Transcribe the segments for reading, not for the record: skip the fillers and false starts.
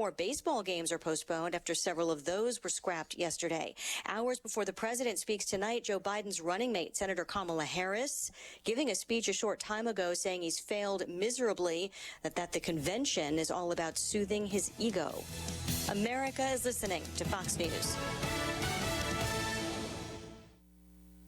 more baseball games are postponed after several of those were scrapped yesterday. Hours before the president speaks tonight, Joe Biden's running mate, Senator Kamala Harris, giving a speech a short time ago saying he's failed miserably, that the convention is all about soothing his ego. America is listening to Fox News.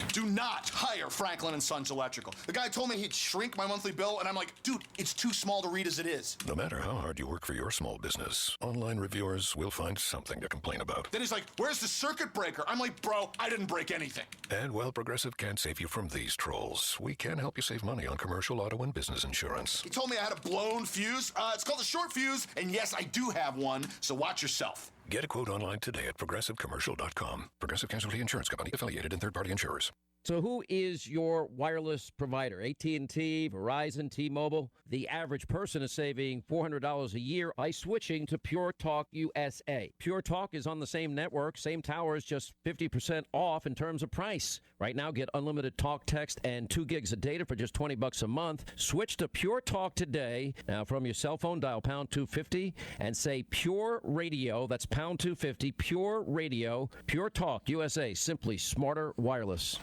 Do not hire Franklin & Sons Electrical. The guy told me he'd shrink my monthly bill, and I'm like, dude, it's too small to read as it is. No matter how hard you work for your small business, online reviewers will find something to complain about. Then he's like, where's the circuit breaker? I'm like, bro, I didn't break anything. And while Progressive can't save you from these trolls, we can help you save money on commercial, auto, and business insurance. He told me I had a blown fuse. It's called a short fuse, and yes, I do have one, so watch yourself. Get a quote online today at ProgressiveCommercial.com. Progressive Casualty Insurance Company, affiliated and third-party insurers. So who is your wireless provider? AT&T, Verizon, T-Mobile? The average person is saving $400 a year by switching to Pure Talk USA. Pure Talk is on the same network, same towers, just 50% off in terms of price. Right now, get unlimited talk, text, and 2 gigs of data for just $20 a month. Switch to Pure Talk today. Now, from your cell phone, dial pound 250 and say Pure Radio. That's pound 250, Pure Radio. Pure Talk USA, simply smarter wireless.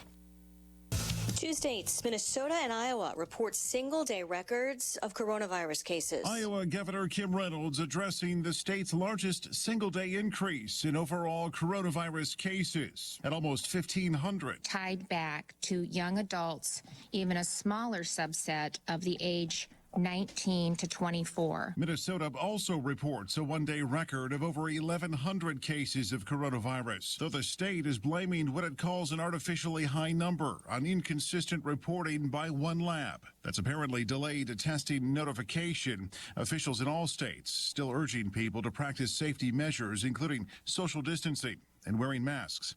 2 states, Minnesota and Iowa, report single-day records of coronavirus cases. Iowa Governor Kim Reynolds addressing the state's largest single-day increase in overall coronavirus cases at almost 1,500. Tied back to young adults, even a smaller subset of the age 19 to 24. Minnesota also reports a one-day record of over 1,100 cases of coronavirus, though the state is blaming what it calls an artificially high number on inconsistent reporting by one lab. That's apparently delayed a testing notification. Officials in all states still urging people to practice safety measures, including social distancing and wearing masks.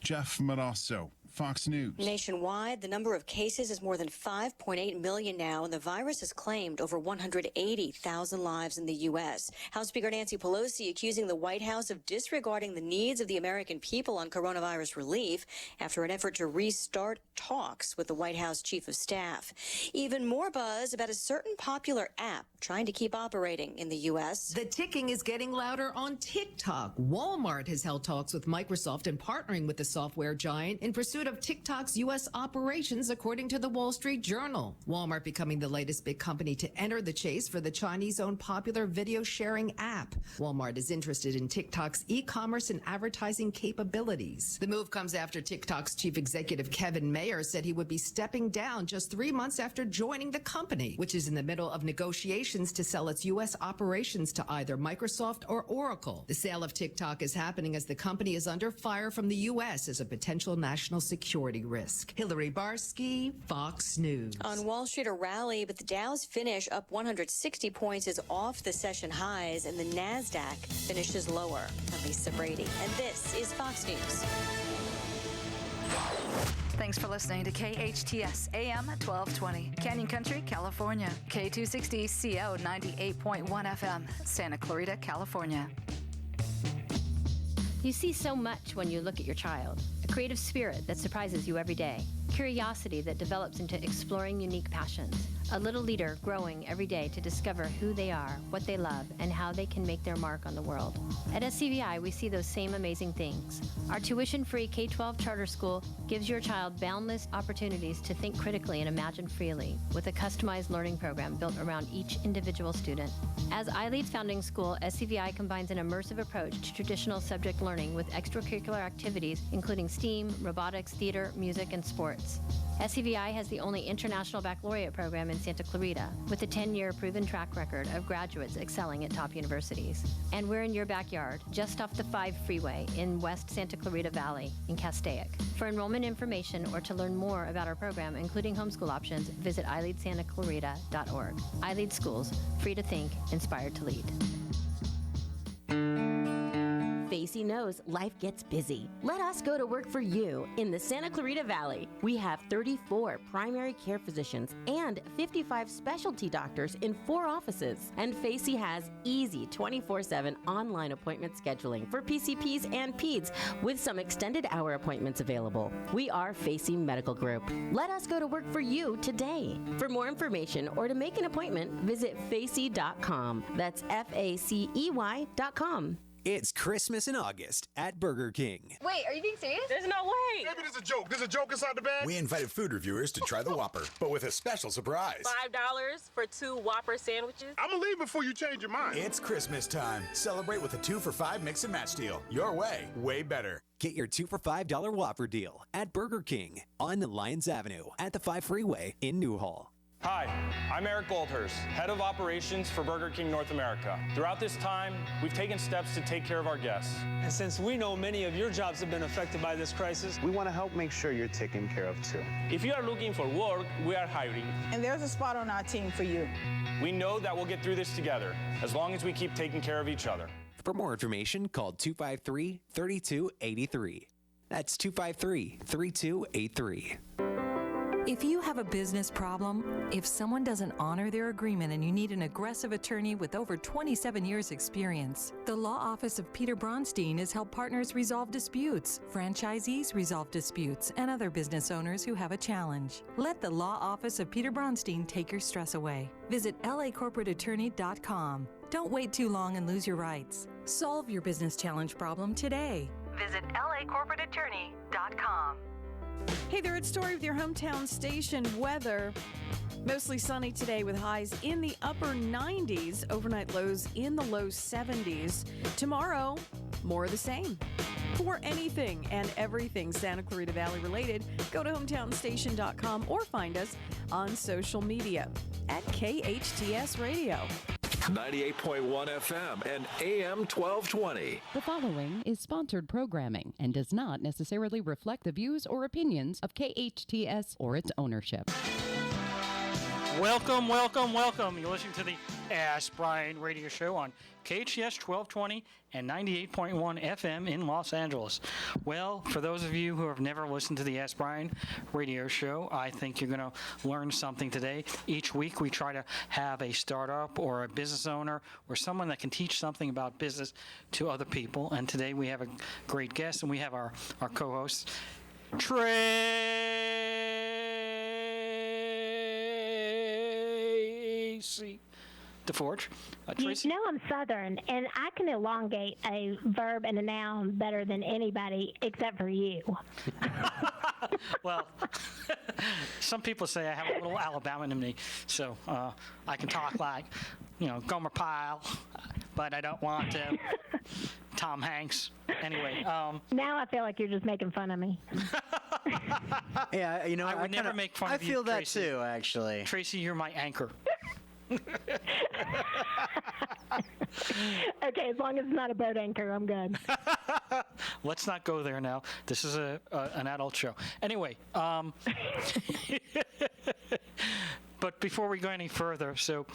Jeff Manasso, Fox News. Nationwide, the number of cases is more than 5.8 million now, and the virus has claimed over 180,000 lives in the U.S. House Speaker Nancy Pelosi accusing the White House of disregarding the needs of the American people on coronavirus relief after an effort to restart talks with the White House Chief of Staff. Even more buzz about a certain popular app trying to keep operating in the U.S. The ticking is getting louder on TikTok. Walmart has held talks with Microsoft and partnering with the software giant in pursuit of TikTok's U.S. operations, according to the Wall Street Journal. Walmart becoming the latest big company to enter the chase for the Chinese-owned popular video sharing app. Walmart is interested in TikTok's e-commerce and advertising capabilities. The move comes after TikTok's chief executive Kevin Mayer said he would be stepping down just 3 months after joining the company, which is in the middle of negotiations to sell its U.S. operations to either Microsoft or Oracle. The sale of TikTok is happening as the company is under fire from the U.S. as a potential national security risk. Hillary Barsky, Fox News. On Wall Street, a rally, but the Dow's finish up 160 points is off the session highs, and the NASDAQ finishes lower. I'm Lisa Brady, and this is Fox News. Thanks for listening to KHTS AM 1220, Canyon Country, California. K260 CO 98.1 FM, Santa Clarita, California. You see so much when you look at your child. A creative spirit that surprises you every day. Curiosity that develops into exploring unique passions. A little leader growing every day to discover who they are, what they love, and how they can make their mark on the world. At SCVI, we see those same amazing things. Our tuition-free K-12 charter school gives your child boundless opportunities to think critically and imagine freely, with a customized learning program built around each individual student. As iLead's founding school, SCVI combines an immersive approach to traditional subject learning with extracurricular activities, including STEAM, robotics, theater, music, and sports. SCVI has the only international baccalaureate program in Santa Clarita, with a 10-year proven track record of graduates excelling at top universities. And we're in your backyard, just off the 5 freeway in West Santa Clarita Valley in Castaic. For enrollment information or to learn more about our program, including homeschool options, visit iLeadSantaClarita.org. iLead Schools, free to think, inspired to lead. Facey knows life gets busy. Let us go to work for you in the Santa Clarita Valley. We have 34 primary care physicians and 55 specialty doctors in 4 offices. And Facey has easy 24/7 online appointment scheduling for PCPs and PEDS with some extended hour appointments available. We are Facey Medical Group. Let us go to work for you today. For more information or to make an appointment, visit facey.com. That's FACEY.com. It's Christmas in August at Burger King. Wait, are you being serious? There's no way. Maybe there's a joke. There's a joke inside the bag. We invited food reviewers to try the Whopper, but with a special surprise. $5 for 2 Whopper sandwiches. I'm gonna leave before you change your mind. It's Christmas time. Celebrate with a 2 for $5 mix and match deal. Your way, way better. Get your 2 for $5 Whopper deal at Burger King on Lyons Avenue at the 5 Freeway in Newhall. Hi, I'm Eric Goldhurst, Head of Operations for Burger King North America. Throughout this time, we've taken steps to take care of our guests. And since we know many of your jobs have been affected by this crisis, we want to help make sure you're taken care of too. If you are looking for work, we are hiring. And there's a spot on our team for you. We know that we'll get through this together, as long as we keep taking care of each other. For more information, call 253-3283. That's 253-3283. If you have a business problem, if someone doesn't honor their agreement and you need an aggressive attorney with over 27 years experience, the Law Office of Peter Bronstein has helped partners resolve disputes, franchisees resolve disputes, and other business owners who have a challenge. Let the Law Office of Peter Bronstein take your stress away. Visit lacorporateattorney.com. Don't wait too long and lose your rights. Solve your business challenge problem today. Visit lacorporateattorney.com. Hey there, it's Story with your hometown station weather. Mostly sunny today with highs in the upper 90s, overnight lows in the low 70s. Tomorrow, more of the same. For anything and everything Santa Clarita Valley related, go to hometownstation.com or find us on social media at KHTS Radio. 98.1 FM and AM 1220. The following is sponsored programming and does not necessarily reflect the views or opinions of KHTS or its ownership. Welcome, welcome, welcome. You're listening to the Ask Brien radio show on KHTS 1220 and 98.1 FM in Los Angeles. Well, for those of you who have never listened to the Ask Brien radio show, I think you're going to learn something today. Each week we try to have a startup or a business owner or someone that can teach something about business to other people. And today we have a great guest, and we have our co-host, Traci DeForge. You know I'm Southern, and I can elongate a verb and a noun better than anybody except for you. Well, some people say I have a little Alabama in me, so I can talk like, Gomer Pyle, but I don't want to. Tom Hanks. Anyway. Now I feel like you're just making fun of me. Yeah, I would never make fun of you, I feel that Tracy. too, actually. Tracy, you're my anchor. Okay, as long as it's not a boat anchor, I'm good. Let's not go there now. This is an adult show. Anyway, but before we go any further, so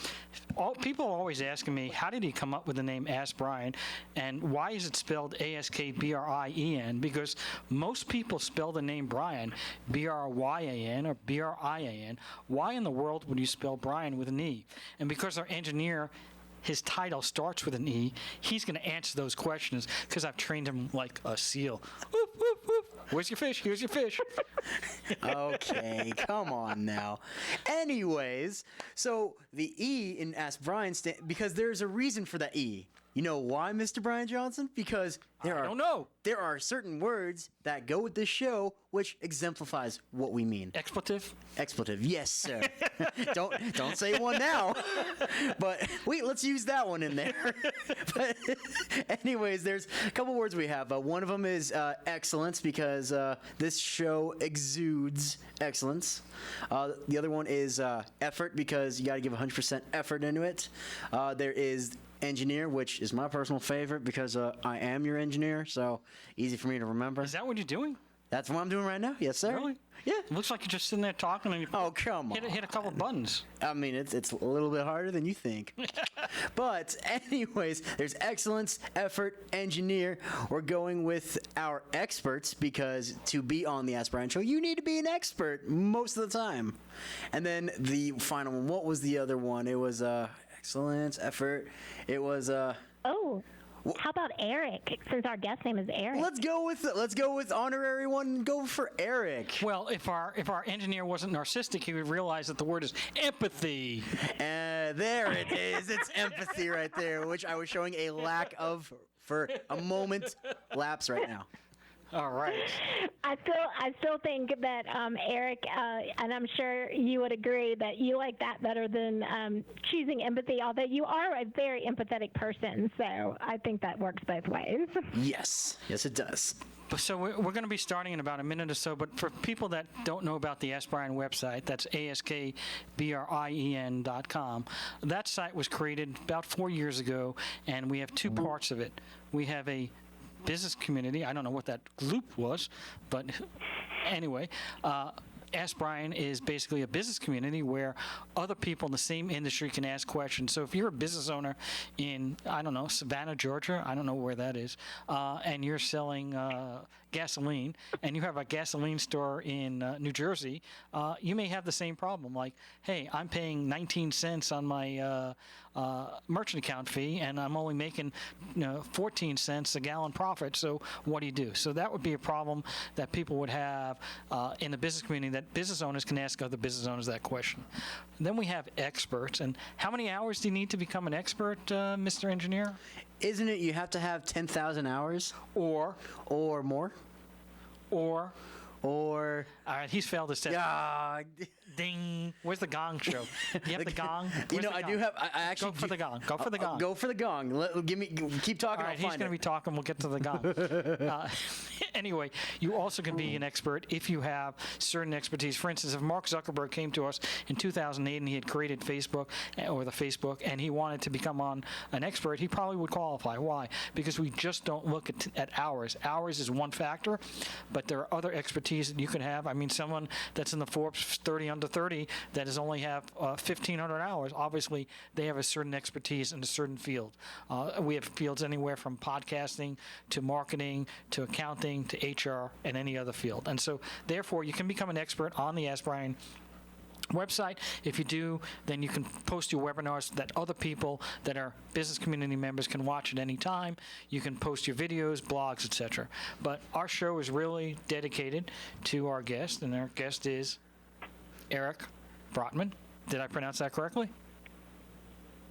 people are always asking me, how did he come up with the name Ask Brien, and why is it spelled ASKBRIEN? Because most people spell the name Brien BRYAN or BRIAN. Why in the world would you spell Brien with an E? And because our engineer, his title starts with an E, he's going to answer those questions because I've trained him like a seal. Whoop, whoop, whoop. Where's your fish? Here's your fish. Okay, come on now. Anyways, so the E in Ask Brien because there's a reason for that E. You know why, Mr. Brian Johnson? Because I don't know. There are certain words that go with this show which exemplifies what we mean. Expletive? Expletive, yes, sir. Don't say one now. But wait, let's use that one in there. But anyways, there's a couple words we have. One of them is excellence, because this show exudes excellence. The other one is effort, because you got to give 100% effort into it. There is engineer, which is my personal favorite because I am your engineer, so easy for me to remember. Is that what you're doing? That's what I'm doing right now. Yes, sir. Really? Yeah. It looks like you're just sitting there talking and you come on. Hit a couple buttons. I mean, it's a little bit harder than you think. But anyways, there's excellence, effort, engineer. We're going with our experts because to be on the Ask Brien Show, you need to be an expert most of the time. And then the final one, what was the other one? It was excellence, effort. It was how about Eric? Since our guest name is Eric. Let's go with honorary one and go for Eric. Well, if our engineer wasn't narcissistic, he would realize that the word is empathy. There it is. It's empathy right there, which I was showing a lack of for a moment lapse right now. All right. I still think that Eric, and I'm sure you would agree that you like that better than choosing empathy. Although you are a very empathetic person, so I think that works both ways. Yes, it does. So we're going to be starting in about a minute or so, but for people that don't know about the Ask Brien website, that's askbrien.com. That site was created about 4 years ago, and we have two parts of it. We have a business community. I don't know what that loop was, but anyway, Ask Brien is basically a business community where other people in the same industry can ask questions. So if you're a business owner in, I don't know, Savannah, Georgia, I don't know where that is, and you're selling gasoline, and you have a gasoline store in New Jersey, you may have the same problem. Like, hey, I'm paying 19 cents on my merchant account fee, and I'm only making 14 cents a gallon profit. So what do you do? So that would be a problem that people would have in the business community, that business owners can ask other business owners that question. Then we have experts. And how many hours do you need to become an expert, Mr. Engineer? Isn't it you have to have 10,000 hours? Or more? Or... All right, he's failed his test. Ding. Where's the gong show? Do you have the gong? Where's I do have. I actually go for the gong. Go for the gong. Go for the gong. Keep talking. All right, he's going to be talking. We'll get to the gong. Anyway, you also can be an expert if you have certain expertise. For instance, if Mark Zuckerberg came to us in 2008 and he had created Facebook and he wanted to become an expert, he probably would qualify. Why? Because we just don't look at hours. Hours is one factor, but there are other expertise that you can have. I mean, someone that's in the Forbes 30 under 30 that is only have 1,500 hours, obviously they have a certain expertise in a certain field. We have fields anywhere from podcasting to marketing to accounting to HR and any other field. And so, therefore, you can become an expert on the Ask Brien website. If you do, then you can post your webinars that other people that are business community members can watch at any time. You can post your videos, blogs, etc. But our show is really dedicated to our guest, and our guest is Eric Brotman. Did I pronounce that correctly?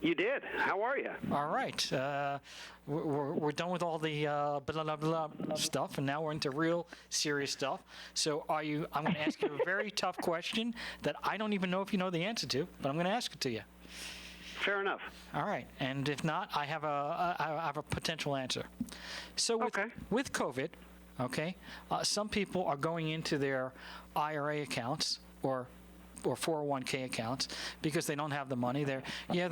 You did. How are you? All right. We're done with all the blah, blah, blah stuff, and now we're into real serious stuff. So I'm going to ask you a very tough question that I don't even know if you know the answer to, but I'm going to ask it to you. Fair enough. All right. And if not, I have a potential answer. So with COVID, some people are going into their IRA accounts or 401k accounts because they don't have the money. They're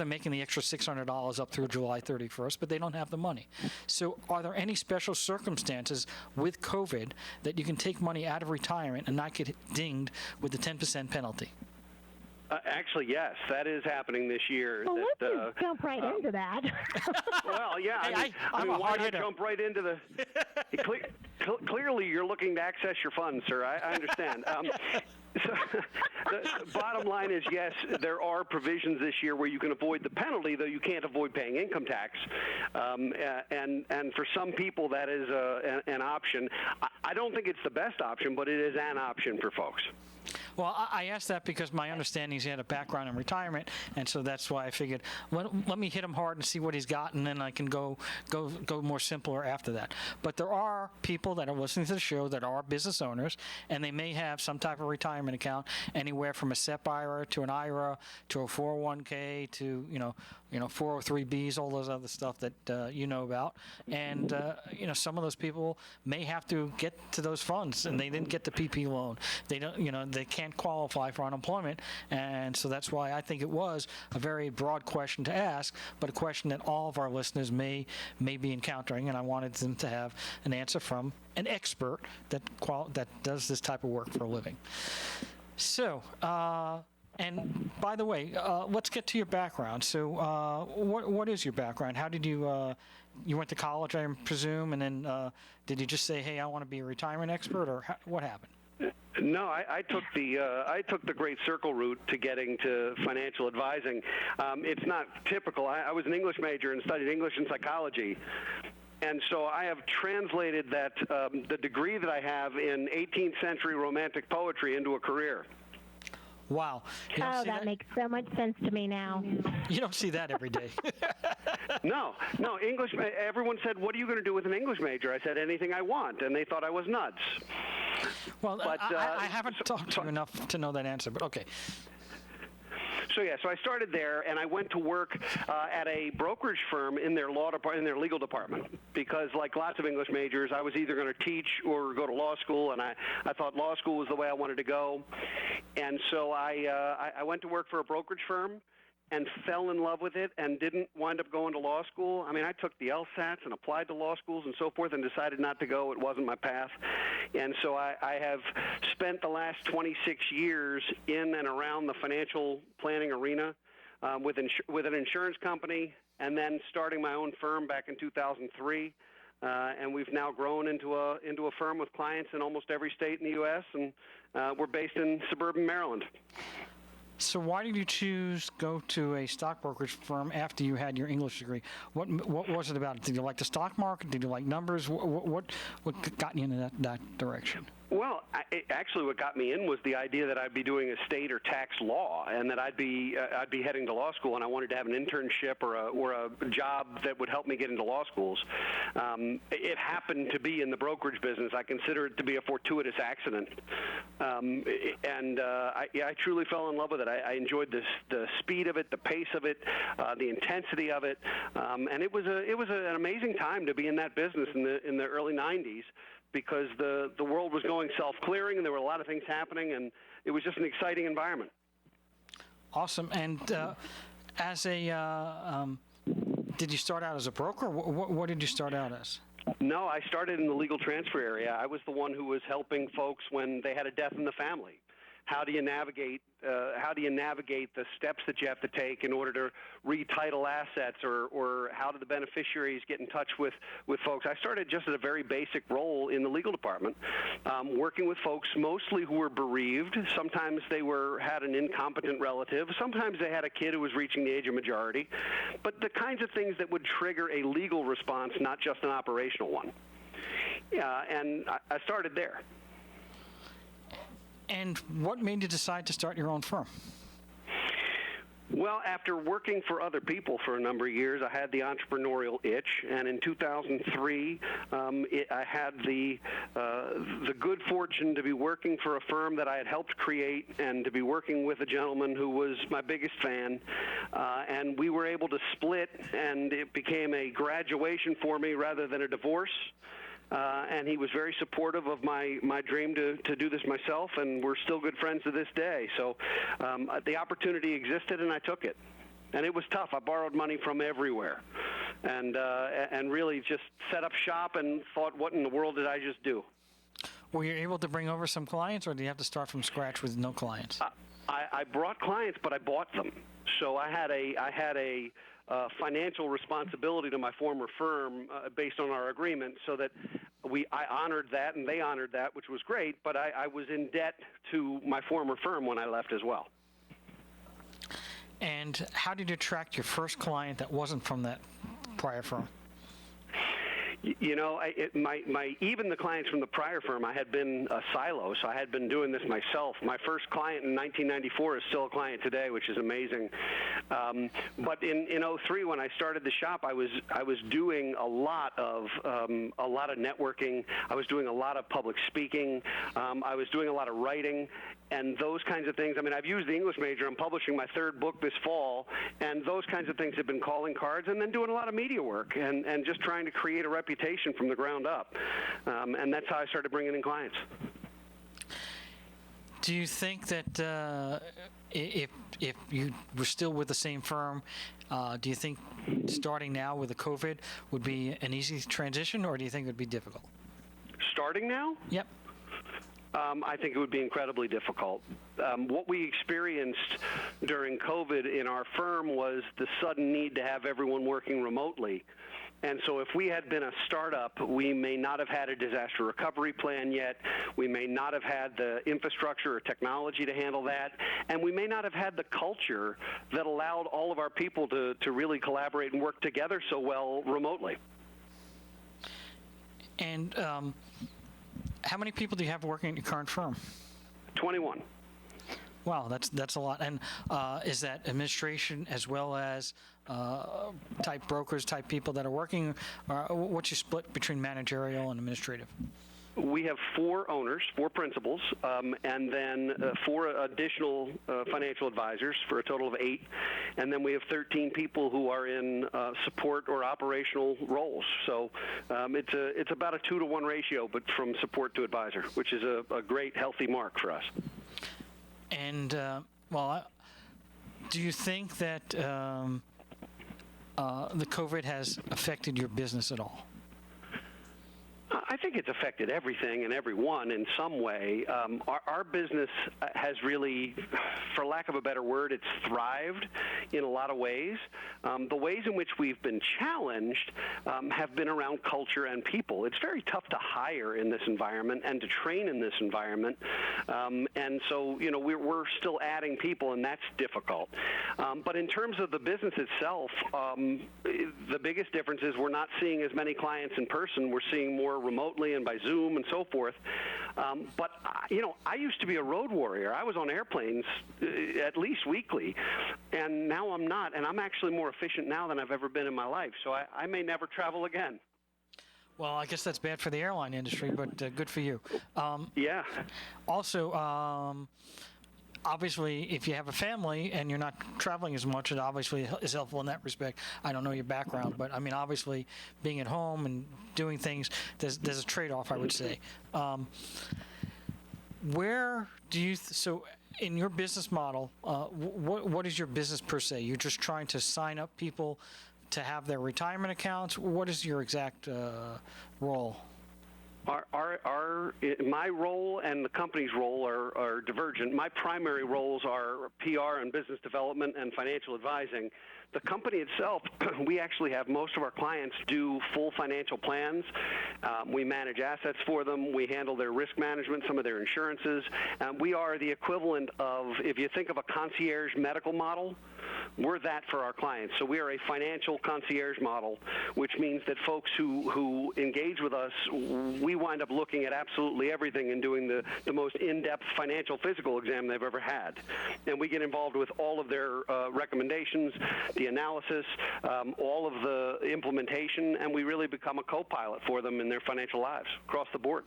making the extra $600 up through July 31st, but they don't have the money. So are there any special circumstances with COVID that you can take money out of retirement and not get dinged with the 10% penalty? Actually, yes, that is happening this year. Well, let's just jump right into that. Well, yeah. Hey, I mean, why not hitter. jump right into the... Clearly, you're looking to access your funds, sir. I understand. So the bottom line is, yes, there are provisions this year where you can avoid the penalty, though you can't avoid paying income tax. And for some people, that is an option. I don't think it's the best option, but it is an option for folks. Well, I asked that because my understanding is he had a background in retirement, and so that's why I figured let me hit him hard and see what he's got, and then I can go more simpler after that. But there are people that are listening to the show that are business owners, and they may have some type of retirement account, anywhere from a SEP IRA to an IRA to a 401k to 403Bs, all those other stuff that you know about. And, some of those people may have to get to those funds, and they didn't get the PP loan. They don't, they can't qualify for unemployment. And so that's why I think it was a very broad question to ask, but a question that all of our listeners may be encountering, and I wanted them to have an answer from an expert that does this type of work for a living. So, and by the way, let's get to your background. So, what is your background? How did you you went to college, I presume, and then did you just say, "Hey, I want to be a retirement expert," or what happened? No, I took the Great Circle route to getting to financial advising. It's not typical. I was an English major and studied English and psychology. And so I have translated that the degree that I have in 18th century romantic poetry into a career. Wow. That makes so much sense to me now. You don't see that every day. No, English. Everyone said, "What are you going to do with an English major?" I said, "Anything I want," and they thought I was nuts. Well, but, I haven't talked to you enough to know that answer, but okay. So I started there, and I went to work at a brokerage firm in their in their legal department, because like lots of English majors, I was either going to teach or go to law school, and I thought law school was the way I wanted to go. And so I went to work for a brokerage firm and fell in love with it and didn't wind up going to law school. I mean, I took the LSATs and applied to law schools and so forth and decided not to go. It wasn't my path. And so I have spent the last 26 years in and around the financial planning arena with an insurance company, and then starting my own firm back in 2003. And we've now grown into a firm with clients in almost every state in the U.S., and we're based in suburban Maryland. So why did you choose go to a stock brokerage firm after you had your English degree? What was it about it? Did you like the stock market? Did you like numbers? What got you in that direction? Well, actually, what got me in was the idea that I'd be doing estate or tax law, and that I'd be heading to law school, and I wanted to have an internship or a job that would help me get into law schools. It happened to be in the brokerage business. I consider it to be a fortuitous accident, and I truly fell in love with it. I enjoyed the speed of it, the pace of it, the intensity of it, and it was an amazing time to be in that business in the early '90s. Because the world was going self-clearing, and there were a lot of things happening, and it was just an exciting environment. Awesome. And as a, did you start out as a broker? What did you start out as? No, I started in the legal transfer area. I was the one who was helping folks when they had a death in the family. How do you navigate the steps that you have to take in order to retitle assets, or how do the beneficiaries get in touch with folks? I started just at a very basic role in the legal department, working with folks mostly who were bereaved. Sometimes they had an incompetent relative. Sometimes they had a kid who was reaching the age of majority. But the kinds of things that would trigger a legal response, not just an operational one. Yeah, and I started there. And what made you decide to start your own firm? Well, after working for other people for a number of years, I had the entrepreneurial itch, and in 2003, I had the good fortune to be working for a firm that I had helped create, and to be working with a gentleman who was my biggest fan, and we were able to split, and it became a graduation for me rather than a divorce. And he was very supportive of my dream to do this myself, and we're still good friends to this day. So the opportunity existed, and I took it. And it was tough. I borrowed money from everywhere, and really just set up shop and thought, what in the world did I just do? Were you able to bring over some clients, or did you have to start from scratch with no clients? I brought clients, but I bought them. So I had a financial responsibility to my former firm based on our agreement, so that I honored that and they honored that, which was great, but I was in debt to my former firm when I left as well. And how did you attract your first client that wasn't from that prior firm? You know, even the clients from the prior firm, I had been a silo, so I had been doing this myself. My first client in 1994 is still a client today, which is amazing. But in 03, when I started the shop, I was doing a lot of networking. I was doing a lot of public speaking. I was doing a lot of writing and those kinds of things. I mean, I've used the English major. I'm publishing my third book this fall, and those kinds of things have been calling cards, and then doing a lot of media work and just trying to create a reputation from the ground up. And that's how I started bringing in clients. Do you think that if you were still with the same firm, do you think starting now with the COVID would be an easy transition, or do you think it would be difficult? Starting now? Yep. I think it would be incredibly difficult. What we experienced during COVID in our firm was the sudden need to have everyone working remotely. And so if we had been a startup, we may not have had a disaster recovery plan yet. We may not have had the infrastructure or technology to handle that. And we may not have had the culture that allowed all of our people to really collaborate and work together so well remotely. And how many people do you have working at your current firm? 21. Wow, that's a lot. And is that administration as well as type brokers, type people that are working? What's your split between managerial and administrative? We have 4 owners, 4 principals, and then 4 additional financial advisors for a total of 8. And then we have 13 people who are in support or operational roles. So it's about a 2-to-1 ratio, but from support to advisor, which is a great, healthy mark for us. And, do you think that the COVID has affected your business at all? I think it's affected everything and everyone in some way. Our business has really, for lack of a better word, it's thrived in a lot of ways. The ways in which we've been challenged have been around culture and people. It's very tough to hire in this environment and to train in this environment. And so, we're still adding people, and that's difficult. But in terms of the business itself, the biggest difference is we're not seeing as many clients in person. We're seeing more remotely and by Zoom and so forth. But I used to be a road warrior. I was on airplanes at least weekly, and now I'm not. And I'm actually more efficient now than I've ever been in my life. So I may never travel again. Well, I guess that's bad for the airline industry, but good for you. Yeah. Also, obviously, if you have a family and you're not traveling as much, it obviously is helpful in that respect. I don't know your background, but I mean, obviously, being at home and doing things, there's a trade-off, I would say. Where do you so in your business model? What is your business per se? You're just trying to sign up people to have their retirement accounts. What is your exact role? My role and the company's role are divergent. My primary roles are PR and business development and financial advising. The company itself, we actually have most of our clients do full financial plans. We manage assets for them. We handle their risk management, some of their insurances. We are the equivalent of, if you think of a concierge medical model, we're that for our clients. So we are a financial concierge model, which means that folks who engage with us, we wind up looking at absolutely everything and doing the most in-depth financial physical exam they've ever had. And we get involved with all of their recommendations, the analysis, all of the implementation, and we really become a co-pilot for them in their financial lives across the board.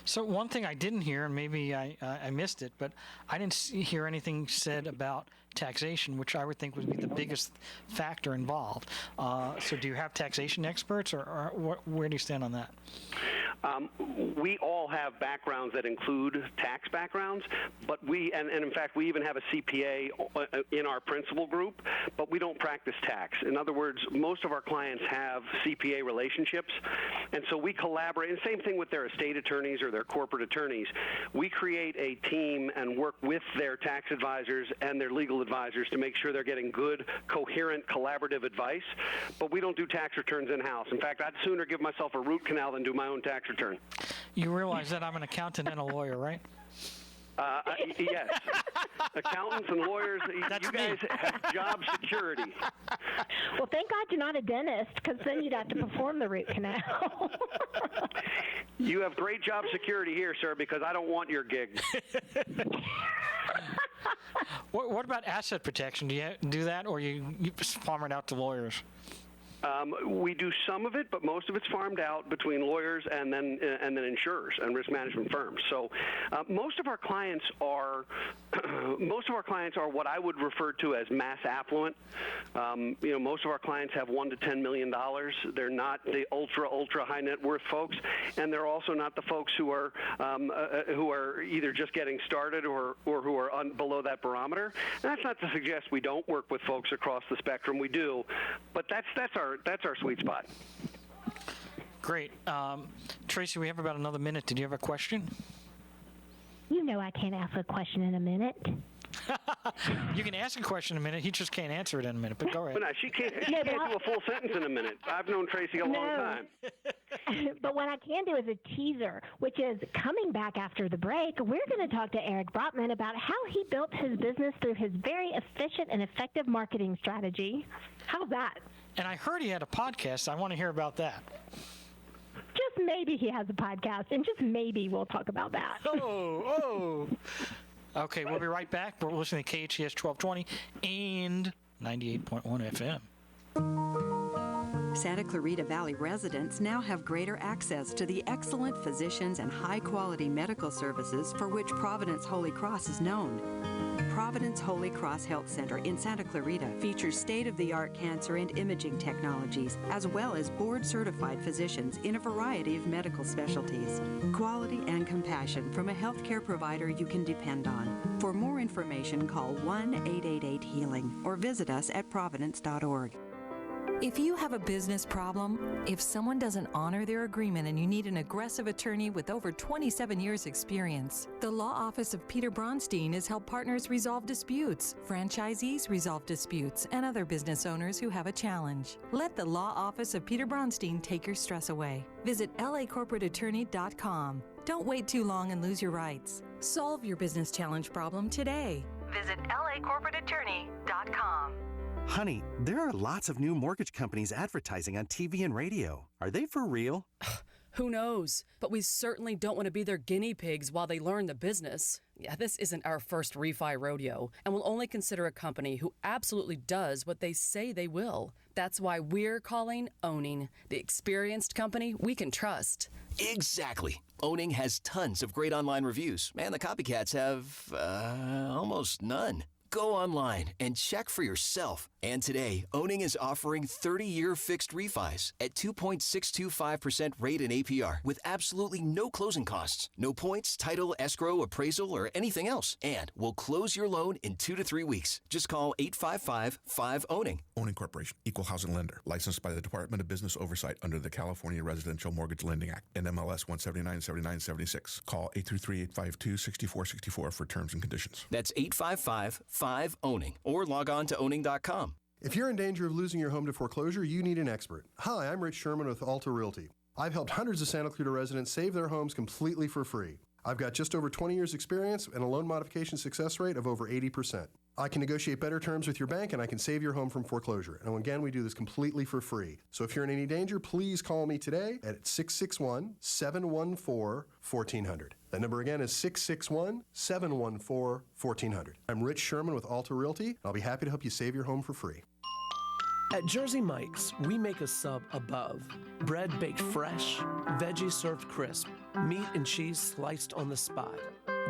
So one thing I didn't hear, and maybe I missed it, but I didn't hear anything said about taxation, which I would think would be the biggest factor involved. So do you have taxation experts, or where do you stand on that? We all have backgrounds that include tax backgrounds, but and in fact, we even have a CPA in our principal group, but we don't practice tax. In other words, most of our clients have CPA relationships, and so we collaborate. And same thing with their estate attorneys or their corporate attorneys. We create a team and work with their tax advisors and their legal advisors to make sure they're getting good, coherent, collaborative advice, but we don't do tax returns in-house. In fact, I'd sooner give myself a root canal than do my own tax return. You realize that I'm an accountant and a lawyer, right? Yes. Accountants and lawyers, you guys have job security. Well, thank God you're not a dentist, because then you'd have to perform the root canal. You have great job security here, sir, because I don't want your gig. What about asset protection? Do you do that, or you farm it out to lawyers? We do some of it, but most of it's farmed out between lawyers and then insurers and risk management firms. So most of our clients are what I would refer to as mass affluent. Most of our clients have $1 to $10 million. They're not the ultra high net worth folks, and they're also not the folks who are either just getting started or who are below that barometer. And that's not to suggest we don't work with folks across the spectrum. We do, but that's our sweet spot. Great. Traci, we have about another minute. Did you have a question? You know I can't ask a question in a minute. You can ask a question in a minute. He just can't answer it in a minute, but go ahead. But no, she can't do a full sentence in a minute. I've known Traci a long time. But what I can do is a teaser, which is coming back after the break. We're going to talk to Eric Brotman about how he built his business through his very efficient and effective marketing strategy. How's that? And I heard he had a podcast. I want to hear about that. Just maybe he has a podcast, and just maybe we'll talk about that. Oh. Okay, we'll be right back. We're listening to KHTS 1220 and 98.1 FM. Santa Clarita Valley residents now have greater access to the excellent physicians and high-quality medical services for which Providence Holy Cross is known. Providence Holy Cross Health Center in Santa Clarita features state-of-the-art cancer and imaging technologies, as well as board-certified physicians in a variety of medical specialties. Quality and compassion from a healthcare provider you can depend on. For more information, call 1-888-HEALING or visit us at providence.org. If you have a business problem, if someone doesn't honor their agreement and you need an aggressive attorney with over 27 years experience, the law office of Peter Bronstein has helped partners resolve disputes, franchisees resolve disputes, and other business owners who have a challenge. Let the law office of Peter Bronstein take your stress away. Visit lacorporateattorney.com. Don't wait too long and lose your rights. Solve your business challenge problem today. Visit lacorporateattorney.com. Honey, there are lots of new mortgage companies advertising on TV and radio. Are they for real? Who knows? But we certainly don't want to be their guinea pigs while they learn the business. Yeah, this isn't our first refi rodeo, and we'll only consider a company who absolutely does what they say they will. That's why we're calling Owning, the experienced company we can trust. Exactly. Owning has tons of great online reviews, and the copycats have almost none. Go online and check for yourself. And today, Owning is offering 30-year fixed refis at 2.625% rate and APR with absolutely no closing costs, no points, title, escrow, appraisal, or anything else. And we'll close your loan in 2 to 3 weeks. Just call 855-5-OWNING. Owning Corporation, Equal Housing Lender, licensed by the Department of Business Oversight under the California Residential Mortgage Lending Act, NMLS 1797976. Call 833-852-6464 for terms and conditions. That's 855-5-OWNING or log on to owning.com. If you're in danger of losing your home to foreclosure, you need an expert. Hi, I'm Rich Sherman with Alta Realty. I've helped hundreds of Santa Clarita residents save their homes completely for free. I've got just over 20 years experience and a loan modification success rate of over 80%. I can negotiate better terms with your bank and I can save your home from foreclosure. And again, we do this completely for free. So if you're in any danger, please call me today at 661-714-1400. That number again is 661-714-1400. I'm Rich Sherman with Alta Realty. I'll be happy to help you save your home for free. At Jersey Mike's, we make a sub above. Bread baked fresh, veggies served crisp, meat and cheese sliced on the spot.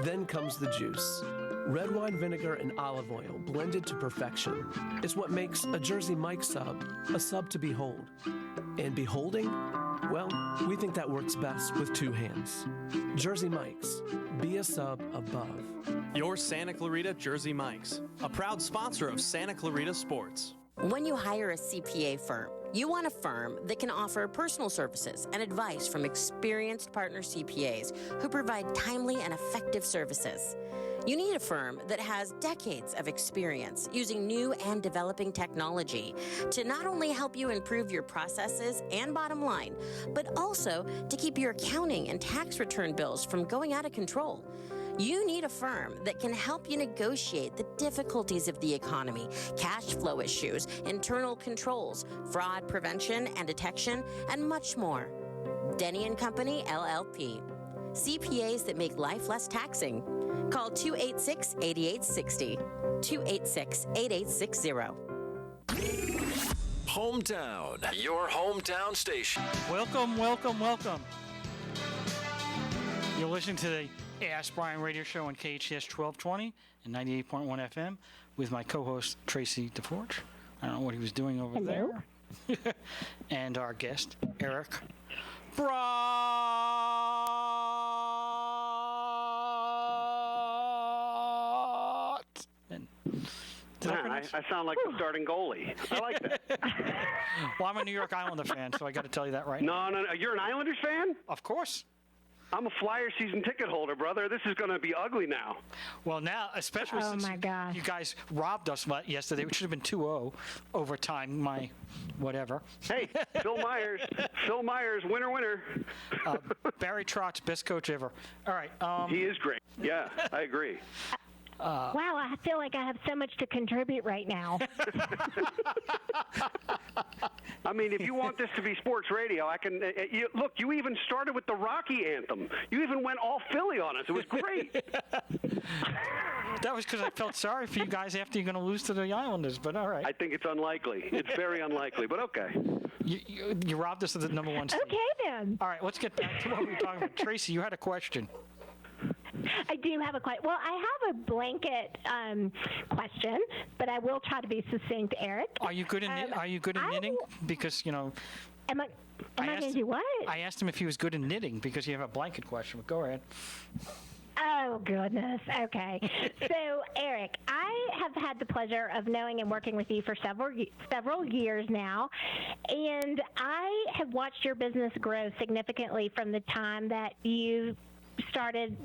Then comes the juice. Red wine vinegar and olive oil blended to perfection. It's what makes a Jersey Mike's sub a sub to behold. And beholding? Well, we think that works best with two hands. Jersey Mike's. Be a sub above. Your Santa Clarita Jersey Mike's, a proud sponsor of Santa Clarita Sports. When you hire a CPA firm, you want a firm that can offer personal services and advice from experienced partner CPAs who provide timely and effective services. You need a firm that has decades of experience using new and developing technology to not only help you improve your processes and bottom line, but also to keep your accounting and tax return bills from going out of control. You need a firm that can help you negotiate the difficulties of the economy, cash flow issues, internal controls, fraud prevention and detection, and much more. Denny & Company, LLP. CPAs that make life less taxing. Call 286-8860. 286-8860. Hometown, your hometown station. Welcome. You're listening to the Ask Brien radio show on KHTS 1220 and 98.1 FM with my co-host, Traci DeForge. I don't know what he was doing over there. And our guest, Eric Brotman. I sound like the starting goalie. I like that. Well, I'm a New York Islander fan, so I got to tell you that right now. No. You're an Islanders fan? Of course. I'm a Flyer season ticket holder, brother. This is going to be ugly now. Well, now, especially since you guys robbed us yesterday, which should have been 2-0 overtime, my whatever. Hey, Phil Myers, winner. Barry Trotz, best coach ever. All right. He is great. Yeah, I agree. Wow, I feel like I have so much to contribute right now. I mean, if you want this to be sports radio, I can. Look, you even started with the Rocky anthem. You even went all Philly on us. It was great. That was because I felt sorry for you guys after you're going to lose to the Islanders, but all right. I think it's unlikely. It's very unlikely, but okay. You robbed us of the number one seed. Okay, then. All right, let's get back to what we were talking about. Traci, you had a question. I do have a question. Well, I have a blanket question, but I will try to be succinct, Eric. Are you good in knitting? Because Am I going to do what? I asked him if he was good in knitting because you have a blanket question. But go ahead. Oh, goodness. Okay. So, Eric, I have had the pleasure of knowing and working with you for several years now, and I have watched your business grow significantly from the time that you started,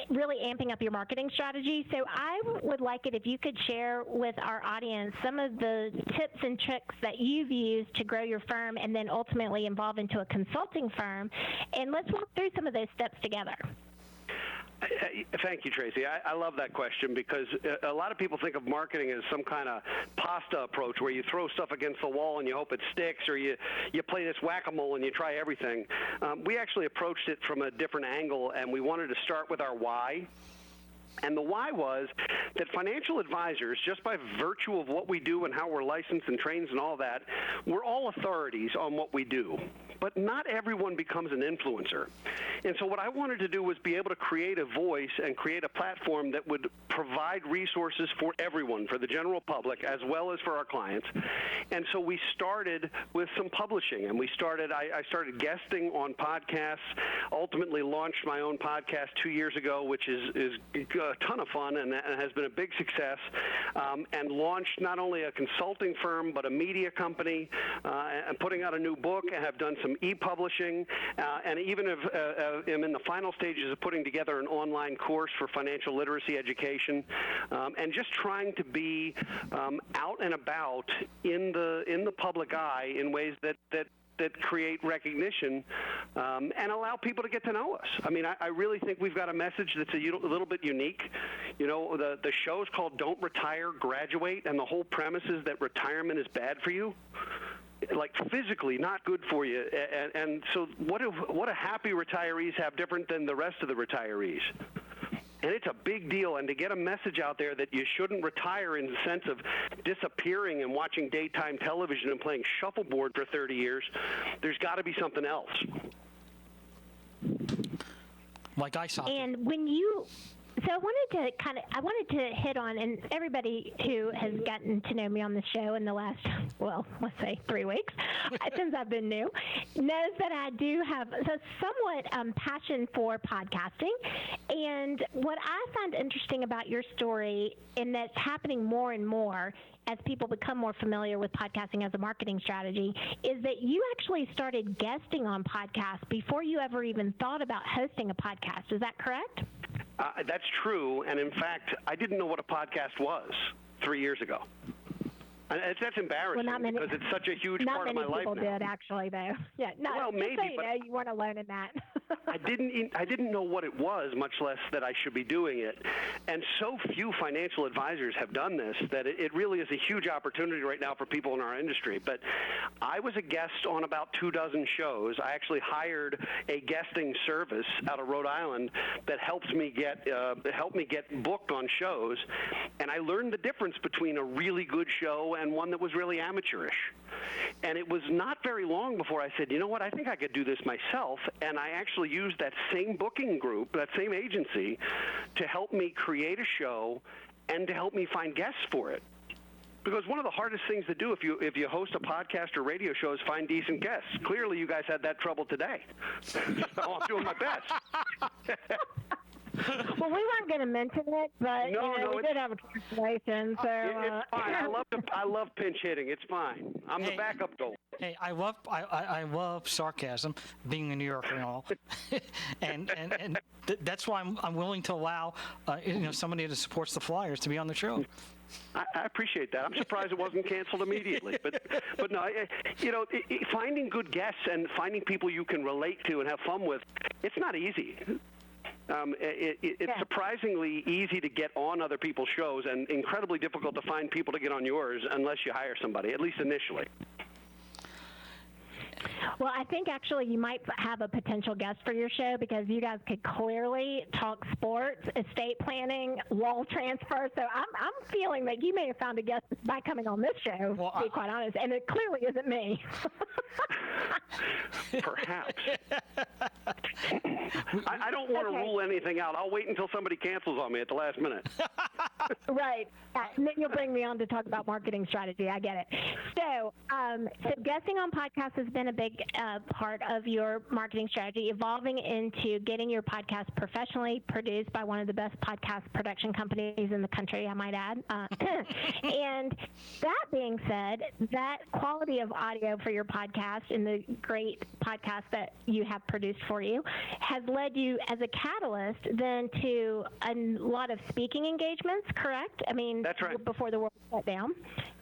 really amping up your marketing strategy. So I would like it if you could share with our audience some of the tips and tricks that you've used to grow your firm and then ultimately evolve into a consulting firm. And let's walk through some of those steps together. Thank you, Traci. I love that question because a lot of people think of marketing as some kind of pasta approach where you throw stuff against the wall and you hope it sticks, or you play this whack-a-mole and you try everything. We actually approached it from a different angle, and we wanted to start with our why. And the why was that financial advisors, just by virtue of what we do and how we're licensed and trained and all that, we're all authorities on what we do. But not everyone becomes an influencer. And so what I wanted to do was be able to create a voice and create a platform that would provide resources for everyone, for the general public, as well as for our clients. And so we started with some publishing, and I started guesting on podcasts, ultimately launched my own podcast 2 years ago, which is a ton of fun and has been a big success, and launched not only a consulting firm but a media company, and putting out a new book, and have done some e-publishing, and even am in the final stages of putting together an online course for financial literacy education, and just trying to be out and about in the public eye in ways that create recognition and allow people to get to know us. I mean, I really think we've got a message that's a little bit unique. The show is called Don't Retire, Graduate, and the whole premise is that retirement is bad for you. Like physically not good for you. And so what do happy retirees have different than the rest of the retirees? And it's a big deal, and to get a message out there that you shouldn't retire in the sense of disappearing and watching daytime television and playing shuffleboard for 30 years, there's got to be something else. Like ice hockey. And so I wanted to hit on, and everybody who has gotten to know me on the show in the last, let's say 3 weeks, since I've been new, knows that I do have a somewhat passion for podcasting. And what I find interesting about your story, and that's happening more and more as people become more familiar with podcasting as a marketing strategy, is that you actually started guesting on podcasts before you ever even thought about hosting a podcast. Is that correct? That's true, and in fact, I didn't know what a podcast was 3 years ago. And that's embarrassing because it's such a huge part of my life now. Not many people did, actually, though. Yeah, maybe, but you weren't alone in that. I didn't know what it was, much less that I should be doing it. And so few financial advisors have done this that it really is a huge opportunity right now for people in our industry. But I was a guest on about 24 shows. I actually hired a guesting service out of Rhode Island that helped me get booked on shows, and I learned the difference between a really good show and one that was really amateurish. And it was not very long before I said, you know what, I think I could do this myself, and I actually used that same booking group, that same agency, to help me create a show and to help me find guests for it. Because one of the hardest things to do if you host a podcast or radio show is find decent guests. Clearly, you guys had that trouble today. So I'm doing my best. Well, we weren't going to mention it, but we did have a cancellation. So it's fine. I love pinch hitting. It's fine. I'm the backup goal. Hey, I love sarcasm, being a New Yorker and all, and that's why I'm willing to allow somebody that supports the Flyers to be on the show. I appreciate that. I'm surprised it wasn't canceled immediately. But no, finding good guests and finding people you can relate to and have fun with, it's not easy. It's surprisingly easy to get on other people's shows and incredibly difficult to find people to get on yours unless you hire somebody, at least initially. Well, I think actually you might have a potential guest for your show because you guys could clearly talk sports, estate planning, wall transfer. So I'm feeling that you may have found a guest by coming on this show, to be quite honest, and it clearly isn't me. Perhaps. I don't want to rule anything out. I'll wait until somebody cancels on me at the last minute. Right. And then you'll bring me on to talk about marketing strategy. I get it. So guesting on podcasts has been a big part of your marketing strategy, evolving into getting your podcast professionally produced by one of the best podcast production companies in the country, I might add. And that being said, that quality of audio for your podcast and the great podcast that you have produced for you has led you as a catalyst then to a lot of speaking engagements, correct? I mean, that's right. Before the world shut down.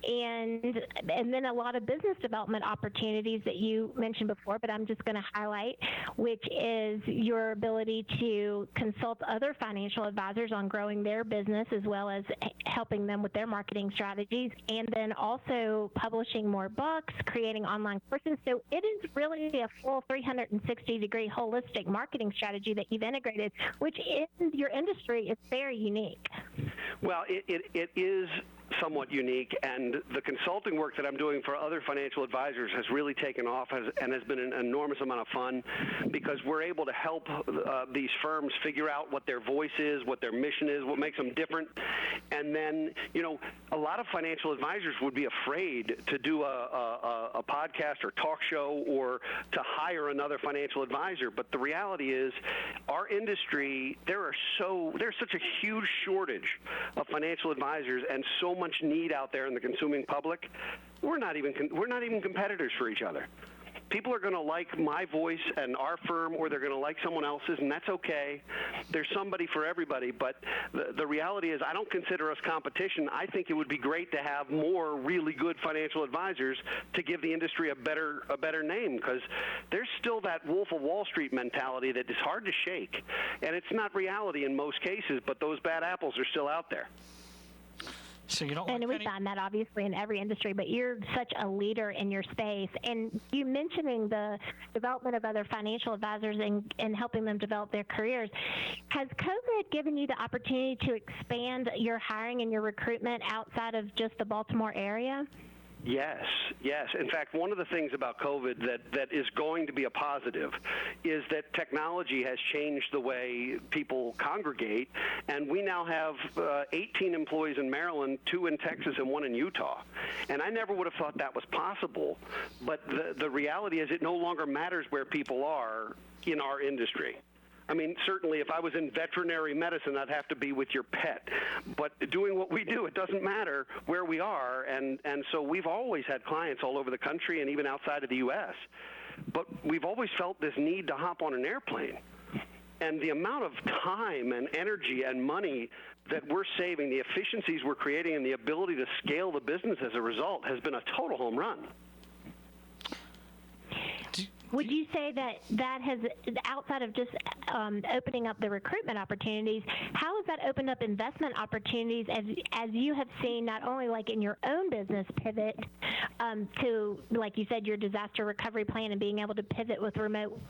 And then a lot of business development opportunities that you mentioned before, but I'm just going to highlight, which is your ability to consult other financial advisors on growing their business as well as helping them with their marketing strategies, and then also publishing more books, creating online courses. So it is really a full 360-degree holistic marketing strategy that you've integrated, which in your industry is very unique. Well, it is somewhat unique, and the consulting work that I'm doing for other financial advisors has really taken off and has been an enormous amount of fun because we're able to help these firms figure out what their voice is, what their mission is, what makes them different. And then, a lot of financial advisors would be afraid to do a podcast or talk show or to hire another financial advisor. But the reality is our industry, there's such a huge shortage of financial advisors and so much need out there in the consuming public. We're not even competitors for each other. People are going to like my voice and our firm, or they're going to like someone else's, and that's okay. There's somebody for everybody, but the reality is I don't consider us competition. I think it would be great to have more really good financial advisors to give the industry a better name, because there's still that Wolf of Wall Street mentality that is hard to shake, and it's not reality in most cases, but those bad apples are still out there. So you don't. And we found that obviously in every industry, but you're such a leader in your space. And you mentioning the development of other financial advisors and helping them develop their careers. Has COVID given you the opportunity to expand your hiring and your recruitment outside of just the Baltimore area? Yes. In fact, one of the things about COVID that is going to be a positive is that technology has changed the way people congregate, and we now have 18 employees in Maryland, 2 in Texas, and 1 in Utah. And I never would have thought that was possible, but the reality is it no longer matters where people are in our industry. I mean, certainly if I was in veterinary medicine, I'd have to be with your pet. But doing what we do, it doesn't matter where we are. And so we've always had clients all over the country and even outside of the U.S. But we've always felt this need to hop on an airplane. And the amount of time and energy and money that we're saving, the efficiencies we're creating, and the ability to scale the business as a result has been a total home run. Would you say that has, outside of just opening up the recruitment opportunities, how has that opened up investment opportunities as you have seen not only like in your own business pivot to, like you said, your disaster recovery plan and being able to pivot with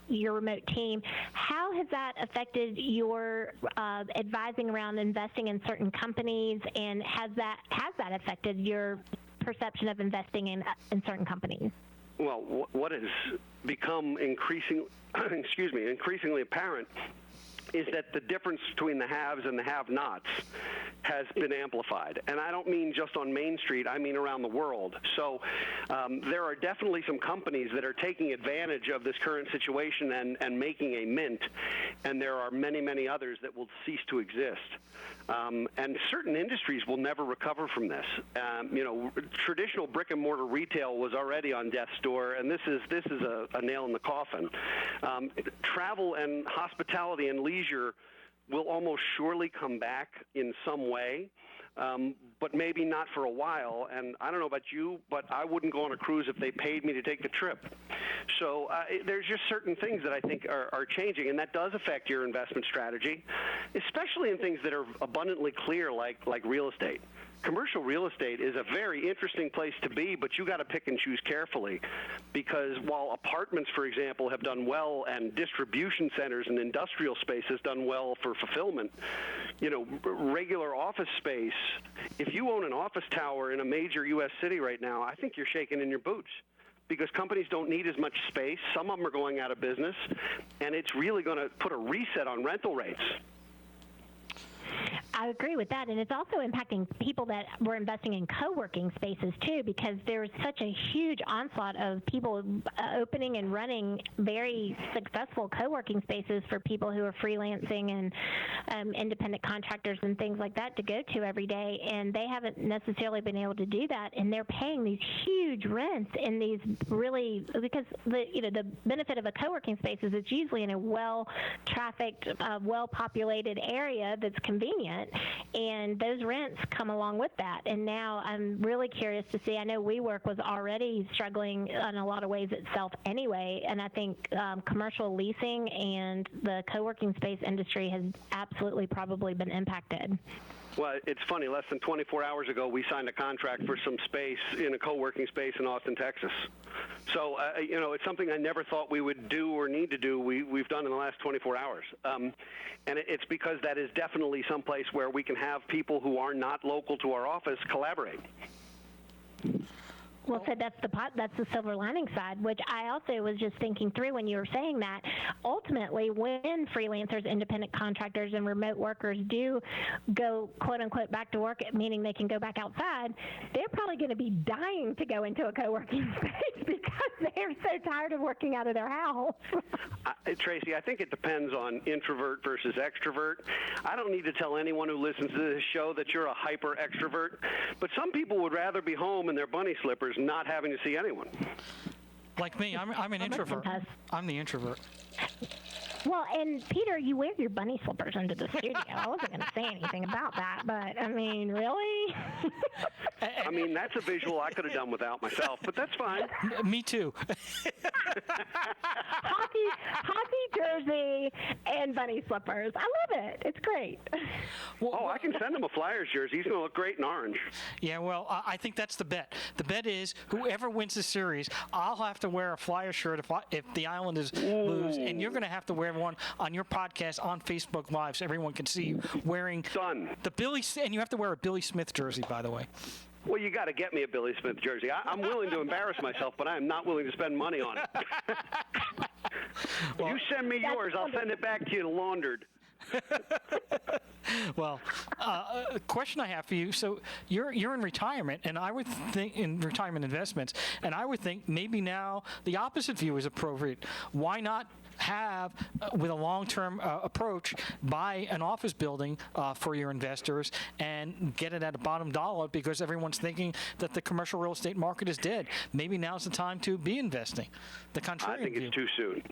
your remote team? How has that affected your advising around investing in certain companies, and has that affected your perception of investing in certain companies? Well, what has become increasingly apparent is that the difference between the haves and the have-nots has been amplified. And I don't mean just on Main Street, I mean around the world. So there are definitely some companies that are taking advantage of this current situation and making a mint, and there are many, many others that will cease to exist. And certain industries will never recover from this. Traditional brick and mortar retail was already on death's door, and this is a nail in the coffin. Travel and hospitality and leisure will almost surely come back in some way, but maybe not for a while. And I don't know about you, but I wouldn't go on a cruise if they paid me to take the trip. So there's just certain things that I think are changing, and that does affect your investment strategy, especially in things that are abundantly clear, like real estate. Commercial real estate is a very interesting place to be, but you got to pick and choose carefully, because while apartments, for example, have done well, and distribution centers and industrial space has done well for fulfillment, regular office space, if you own an office tower in a major U.S. city right now, I think you're shaking in your boots, because companies don't need as much space. Some of them are going out of business, and it's really going to put a reset on rental rates. I agree with that, and it's also impacting people that were investing in co-working spaces too, because there's such a huge onslaught of people opening and running very successful co-working spaces for people who are freelancing and independent contractors and things like that to go to every day, and they haven't necessarily been able to do that, and they're paying these huge rents in these really, because the benefit of a co-working space is it's usually in a well-trafficked, well-populated area that's convenient, and those rents come along with that. And now I'm really curious to see, I know WeWork was already struggling in a lot of ways itself anyway, and I think commercial leasing and the co-working space industry has absolutely probably been impacted. Well, it's funny. Less than 24 hours ago, we signed a contract for some space in a co-working space in Austin, Texas. So, it's something I never thought we would do or need to do. We've done in the last 24 hours. And it's because that is definitely someplace where we can have people who are not local to our office collaborate. Well, so that's the silver lining side, which I also was just thinking through when you were saying that. Ultimately, when freelancers, independent contractors, and remote workers do go, quote unquote, back to work, meaning they can go back outside, they're probably going to be dying to go into a co-working space because they're so tired of working out of their house. Tracy, I think it depends on introvert versus extrovert. I don't need to tell anyone who listens to this show that you're a hyper extrovert, but some people would rather be home in their bunny slippers not having to see anyone. Like me, I'm an introvert. I'm the introvert. Well, and Peter, you wear your bunny slippers into the studio. I wasn't going to say anything about that, but I mean, really? I mean, that's a visual I could have done without myself, but that's fine. Me too. Hockey jersey and bunny slippers. I love it. It's great. Well, I can send him a Flyers jersey. He's going to look great in orange. Yeah, well, I think that's the bet. The bet is whoever wins the series, I'll have to wear a Flyer shirt if the Islanders lose, and you're going to have to wear one on your podcast on Facebook Live so everyone can see you wearing the Billy, and you have to wear a Billy Smith jersey, by the way. Well, you got to get me a Billy Smith jersey. I'm willing to embarrass myself, but I am not willing to spend money on it. If you send me yours, I'll send it back to you laundered. Well, a question I have for you. So you're in retirement, and I would think in retirement investments, and I would think maybe now the opposite view is appropriate. Why not have, with a long-term approach, buy an office building for your investors and get it at a bottom dollar, because everyone's thinking that the commercial real estate market is dead. Maybe now's the time to be investing. The contrarian I think view. it's too soon.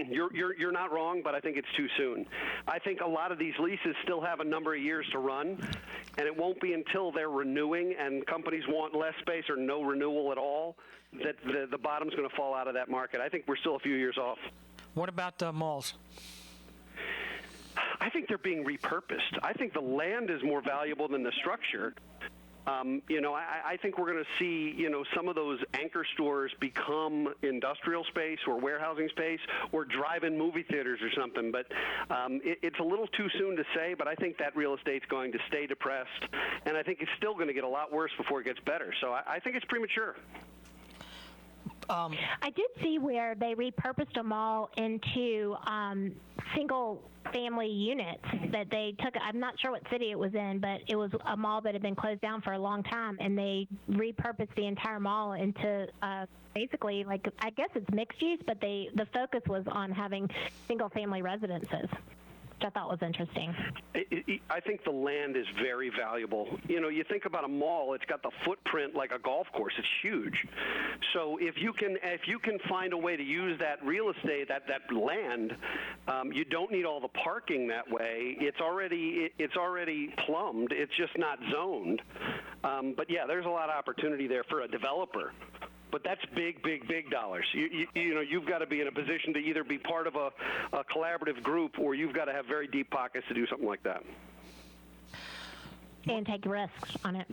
You're not wrong, but I think it's too soon. I think a lot of these leases still have a number of years to run, and it won't be until they're renewing and companies want less space or no renewal at all that the bottom's going to fall out of that market. I think we're still a few years off. What about malls? I think they're being repurposed. I think the land is more valuable than the structure. I think we're going to see, some of those anchor stores become industrial space or warehousing space or drive-in movie theaters or something. But it's a little too soon to say, but I think that real estate's going to stay depressed. And I think it's still going to get a lot worse before it gets better. So I think it's premature. I did see where they repurposed a mall into single-family units that they took. I'm not sure what city it was in, but it was a mall that had been closed down for a long time, and they repurposed the entire mall into basically, like, I guess it's mixed use, but the focus was on having single-family residences, which I thought was interesting. I think the land is very valuable. You think about a mall, it's got the footprint like a golf course. It's huge. So if you can find a way to use that real estate, that land, you don't need all the parking that way. It's already plumbed. It's just not zoned. But yeah, there's a lot of opportunity there for a developer. But that's big, big, big dollars. You've got to be in a position to either be part of a collaborative group, or you've got to have very deep pockets to do something like that. And take risks on it.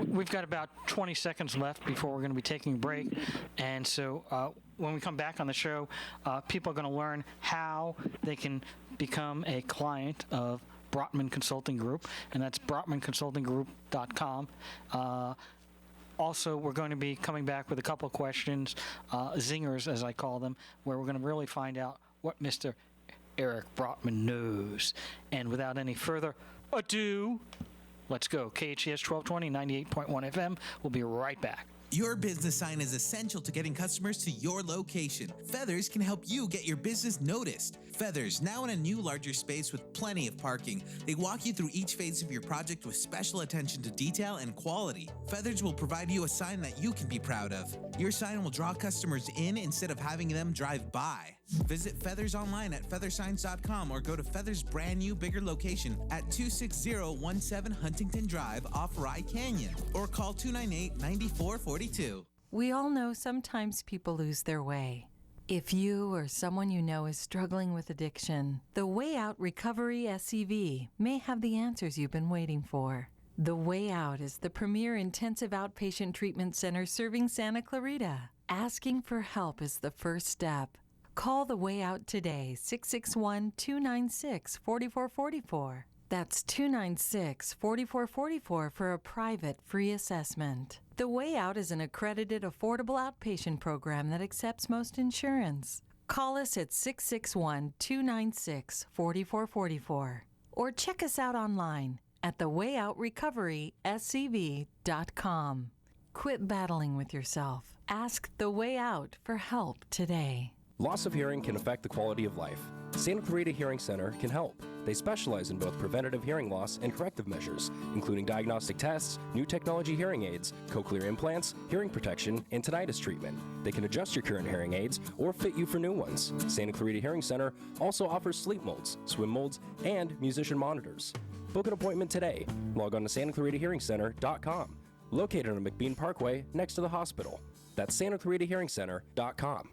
We've got about 20 seconds left before we're going to be taking a break. And so when we come back on the show, people are going to learn how they can become a client of Brotman Consulting Group, and that's brotmanconsultinggroup.com. Also, we're going to be coming back with a couple of questions, zingers as I call them, where we're going to really find out what Mr. Eric Brotman knows. And without any further ado, let's go. KHTS 1220, 98.1 FM. We'll be right back. Your business sign is essential to getting customers to your location. Feathers can help you get your business noticed. Feathers, now in a new larger space with plenty of parking. They walk you through each phase of your project with special attention to detail and quality. Feathers will provide you a sign that you can be proud of. Your sign will draw customers in instead of having them drive by. Visit Feathers online at feathersigns.com or go to Feathers' brand new bigger location at 26017 Huntington Drive off Rye Canyon or call 298-9442. We all know sometimes people lose their way. If you or someone you know is struggling with addiction, the Way Out Recovery SCV may have the answers you've been waiting for. The Way Out is the premier intensive outpatient treatment center serving Santa Clarita. Asking for help is the first step. Call The Way Out today, 661-296-4444. That's 296-4444 for a private free assessment. The Way Out is an accredited, affordable outpatient program that accepts most insurance. Call us at 661-296-4444 or check us out online at thewayoutrrecoveryscv.com. Quit battling with yourself. Ask The Way Out for help today. Loss of hearing can affect the quality of life. Santa Clarita Hearing Center can help. They specialize in both preventative hearing loss and corrective measures, including diagnostic tests, new technology hearing aids, cochlear implants, hearing protection, and tinnitus treatment. They can adjust your current hearing aids or fit you for new ones. Santa Clarita Hearing Center also offers sleep molds, swim molds, and musician monitors. Book an appointment today. Log on to SantaClaritaHearingCenter.com. Located on McBean Parkway next to the hospital. That's SantaClaritaHearingCenter.com.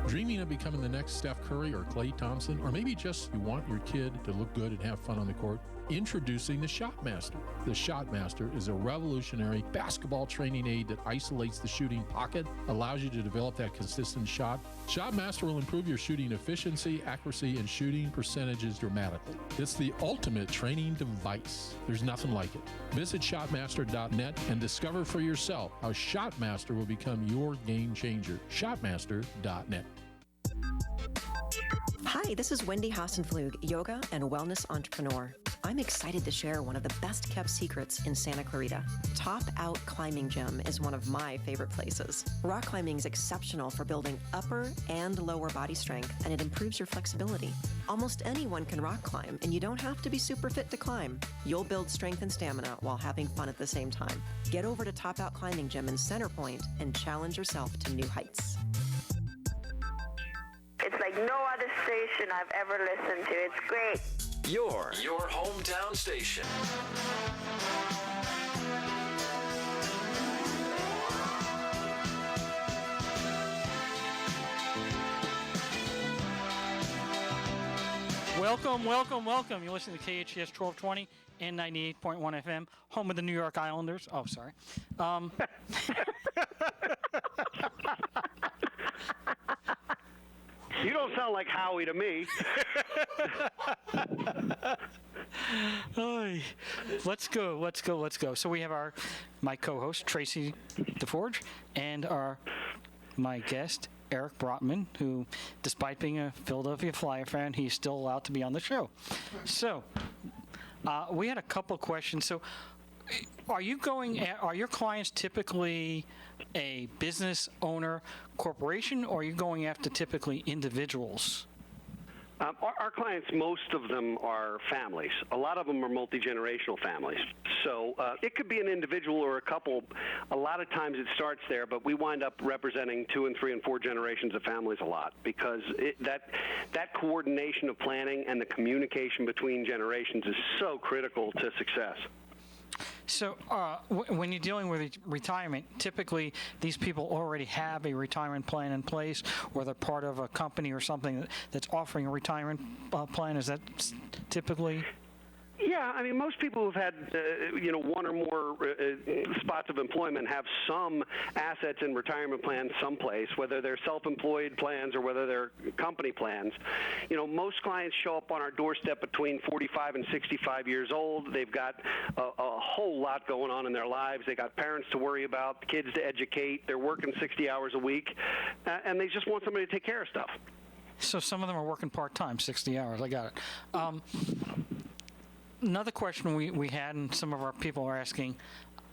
Dreaming of becoming the next Steph Curry or Klay Thompson, or maybe just you want your kid to look good and have fun on the court? Introducing the Shotmaster. The Shotmaster is a revolutionary basketball training aid that isolates the shooting pocket, allows you to develop that consistent shot. Shotmaster will improve your shooting efficiency, accuracy, and shooting percentages dramatically. It's the ultimate training device. There's nothing like it. Visit shotmaster.net and discover for yourself how Shotmaster will become your game changer. Shotmaster.net. Hi, this is Wendy Hassenflug, yoga and wellness entrepreneur. I'm excited to share one of the best kept secrets in Santa Clarita. Top Out Climbing Gym is one of my favorite places. Rock climbing is exceptional for building upper and lower body strength, and it improves your flexibility. Almost anyone can rock climb, and you don't have to be super fit to climb. You'll build strength and stamina while having fun at the same time. Get over to Top Out Climbing Gym in Center Point and challenge yourself to new heights. It's like no other station I've ever listened to. It's great. Your hometown station. Welcome, welcome, welcome. You're listening to KHTS 1220 and 98.1 FM, home of the New York Islanders. Oh, sorry. You don't sound like Howie to me. Let's go. So we have my co-host, Traci DeForge, and my guest, Eric Brotman, who, despite being a Philadelphia Flyer fan, he's still allowed to be on the show. So we had a couple questions. So are your clients typically a business owner, corporation, or are you going after typically individuals? Our clients, most of them are families. A lot of them are multi-generational families. So it could be an individual or a couple. A lot of times it starts there, but we wind up representing 2 and 3 and 4 generations of families a lot, because that coordination of planning and the communication between generations is so critical to success. So when you're dealing with retirement, typically these people already have a retirement plan in place, or they're part of a company or something that's offering a retirement plan. Is that typically? Yeah, I mean, most people who've had, one or more spots of employment have some assets in retirement plans someplace, whether they're self-employed plans or whether they're company plans. Most clients show up on our doorstep between 45 and 65 years old. They've got a whole lot going on in their lives. They got parents to worry about, kids to educate. They're working 60 hours a week, and they just want somebody to take care of stuff. So some of them are working part-time, 60 hours. I got it. Another question we had, and some of our people are asking,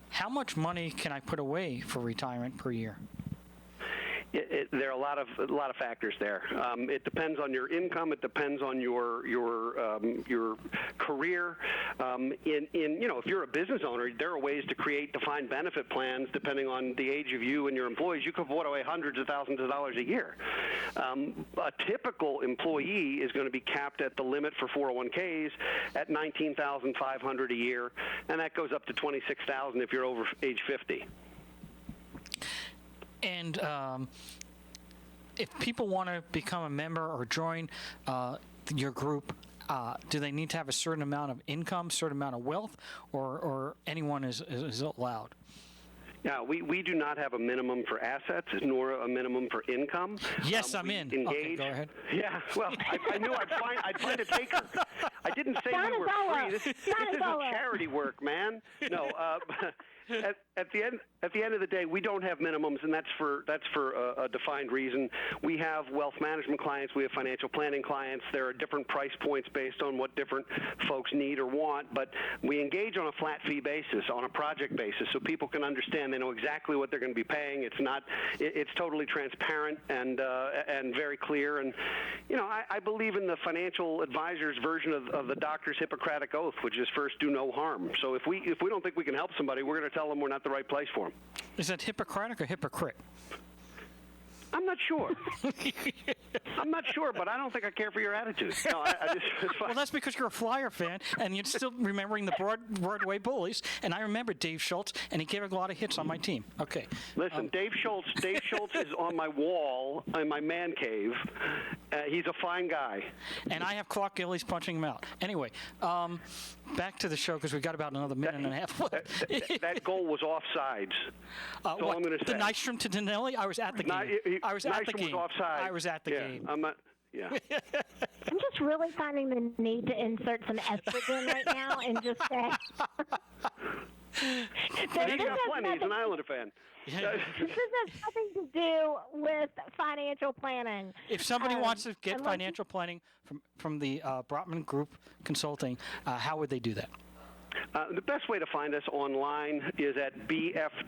how much money can I put away for retirement per year? There are a lot of factors there. It depends on your income. It depends on your career. If you're a business owner, there are ways to create defined benefit plans depending on the age of you and your employees. You could put away hundreds of thousands of dollars a year. A typical employee is going to be capped at the limit for 401ks at $19,500 a year, and that goes up to $26,000 if you're over age 50. And if people want to become a member or join your group, do they need to have a certain amount of income, certain amount of wealth, or anyone is allowed? Yeah, we do not have a minimum for assets nor a minimum for income. Yes, I'm in. Engage. Okay, go ahead. Yeah, well, I knew I'd find a taker. I didn't say we were free. This isn't charity work, man. No. At the end of the day, we don't have minimums, and that's for a defined reason. We have wealth management clients. We have financial planning clients. There are different price points based on what different folks need or want, but we engage on a flat fee basis, on a project basis, so people can understand. They know exactly what they're going to be paying. It's totally transparent and very clear. And I believe in the financial advisor's version of the doctor's Hippocratic oath, which is first do no harm. So if we don't think we can help somebody, we're going to tell them we're not the right place for them. Is that Hippocratic or hypocrite? I'm not sure. But I don't think I care for your attitude. No, it's fine. Well, that's because you're a Flyer fan, and you're still remembering the Broadway Bullies. And I remember Dave Schultz, and he gave a lot of hits on my team. Okay. Listen, Dave Schultz is on my wall in my man cave. He's a fine guy. And I have Clark Gillies punching him out. Anyway, back to the show, because we've got about another minute and a half left. That goal was offsides. That's all I'm going to say. The Nystrom to Danelli? I was at the game. I was at the game. Was offside. I was at the game. I'm not. Yeah. I'm just really finding the need to insert some estrogen right now and just say. He's got plenty. He's an Islander fan. This has nothing to do with financial planning. If somebody wants to get financial planning from the Brotman Group Consulting, how would they do that? The best way to find us online is at bfgfa.com.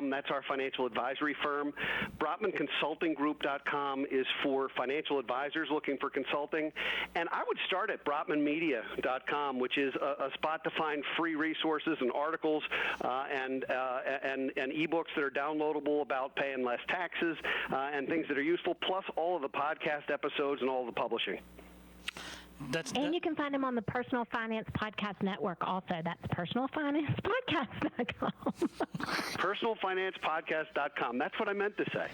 That's our financial advisory firm. BrotmanConsultingGroup.com is for financial advisors looking for consulting. And I would start at BrotmanMedia.com, which is a spot to find free resources and articles and ebooks that are downloadable about paying less taxes and things that are useful, plus all of the podcast episodes and all of the publishing. And you can find him on the Personal Finance Podcast Network also. That's personalfinancepodcast.com. Personalfinancepodcast.com. That's what I meant to say.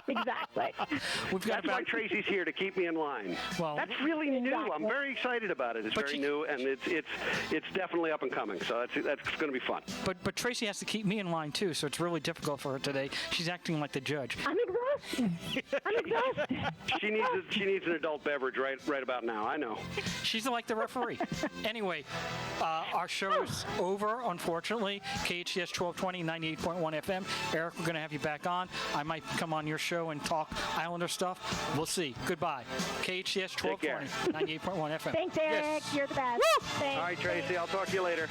Exactly. That's why Tracy's here, to keep me in line. Well, that's really new. I'm very excited about it. It's very new, and it's definitely up and coming. So that's going to be fun. But Tracy has to keep me in line too, so it's really difficult for her today. She's acting like the judge. I'm exhausted. She needs an adult beverage right about now. I know. She's like the referee. Anyway, our show is over, unfortunately. KHTS 1220, 98.1 FM. Eric, we're going to have you back on. I might come on your show and talk Islander stuff. We'll see. Goodbye. KHTS 1220, 98.1 FM. Thanks, Eric. Yes. You're the best. All right, Tracy. I'll talk to you later.